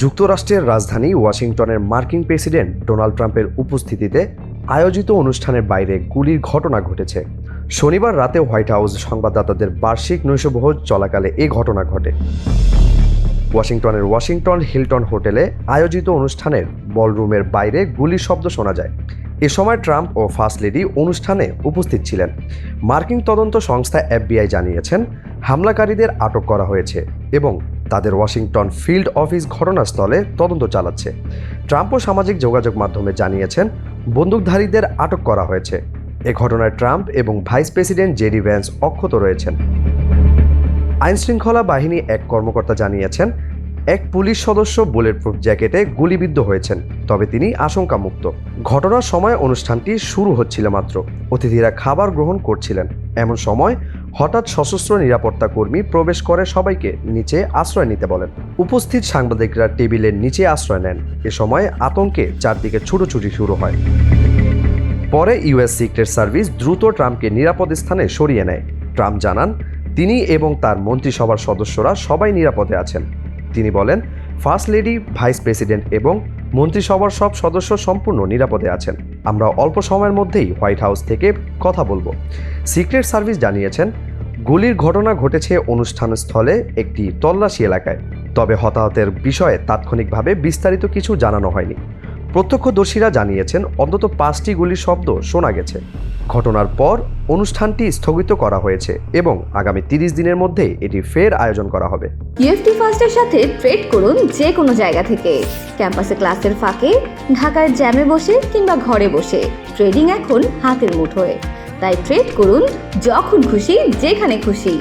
যুক্তরাষ্ট্রের রাজধানী ওয়াশিংটনের মার্কিন প্রেসিডেন্ট ডোনাল্ড ট্রাম্পের উপস্থিতিতে আয়োজিত অনুষ্ঠানের বাইরে গুলির ঘটনা ঘটেছে। শনিবার রাতে হোয়াইট হাউস সংবাদদাতাদের বার্ষিক নৈশভোজ চলাকালে এই ঘটনা ঘটে। ওয়াশিংটনের ওয়াশিংটন হিলটন হোটেলে আয়োজিত অনুষ্ঠানের বলরুমের বাইরে গুলির শব্দ শোনা যায়। এ সময় ট্রাম্প ও ফার্স্ট লেডি অনুষ্ঠানে উপস্থিত ছিলেন। মার্কিন তদন্ত সংস্থা FBI জানিয়েছেন হামলাকারীদের আটক করা হয়েছে এবং তাদের ওয়াশিংটন ফিল্ড অফিস ঘটনাস্থলে তদন্ত চালাচ্ছে। ট্রাম্পও সামাজিক যোগাযোগ মাধ্যমে জানিয়েছেন বন্দুকধারীদের আটক করা হয়েছে। এ ঘটনায় ট্রাম্প এবং ভাইস প্রেসিডেন্ট জেডি ভ্যান্স অক্ষত রয়েছেন। আইনশৃঙ্খলা বাহিনী এক কর্মকর্তা জানিয়েছেন এক পুলিশ সদস্য বুলেটপ্রুফ জ্যাকেটে গুলিবিদ্ধ হয়েছেন, তবে তিনি আশঙ্কামুক্ত। ঘটনার সময় অনুষ্ঠানটি শুরু হচ্ছিল মাত্র, অতিথিরা খাবার গ্রহণ করছিলেন। এমন সময় হঠাৎ সশস্ত্র নিরাপত্তা কর্মী প্রবেশ করে সবাইকে নিচে আশ্রয় নিতে বলেন। উপস্থিত সাংবাদিকরা টেবিলের নিচে আশ্রয় নেন। এ সময় আতঙ্কে চারদিকে ছুটোছুটি শুরু হয়। পরে US সিক্রেট সার্ভিস দ্রুত ট্রাম্পকে নিরাপদ স্থানে সরিয়ে নেয়। ট্রাম্প জানান তিনি এবং তার মন্ত্রিসভার সদস্যরা সবাই নিরাপদে আছেন। তিনি বলেন ফার্স্ট লেডি, ভাইস প্রেসিডেন্ট এবং মন্ত্রিসভার সব সদস্য সম্পূর্ণ নিরাপদে আছেন। আমরা অল্প সময়ের মধ্যেই হোয়াইট হাউস থেকে কথা বলবো। সিক্রেট সার্ভিস জানিয়েছেন গুলির ঘটনা ঘটেছে অনুষ্ঠানস্থলে একটি তল্লাশি এলাকায়, তবে হতাহতের বিষয়ে তাৎক্ষণিকভাবে বিস্তারিত কিছু জানানো হয়নি। প্রত্যক্ষদর্শীরা জানিয়েছেন অন্তত 5টি গুলির শব্দ শোনা গেছে। ঘটনার পর অনুষ্ঠানটি স্থগিত করা হয়েছে এবং আগামী 30 দিনের মধ্যে এটি ফের আয়োজন করা হবে। UFT ফার্স্টের সাথে ট্রেড করুন যে কোনো জায়গা থেকে। ক্যাম্পাসে ক্লাসের ফাঁকে, ঢাকার জ্যামে বসে কিংবা ঘরে বসে ট্রেডিং এখন হাতের মুঠোয়। তাই ট্রেড করুন যখন খুশি, যেখানে খুশি।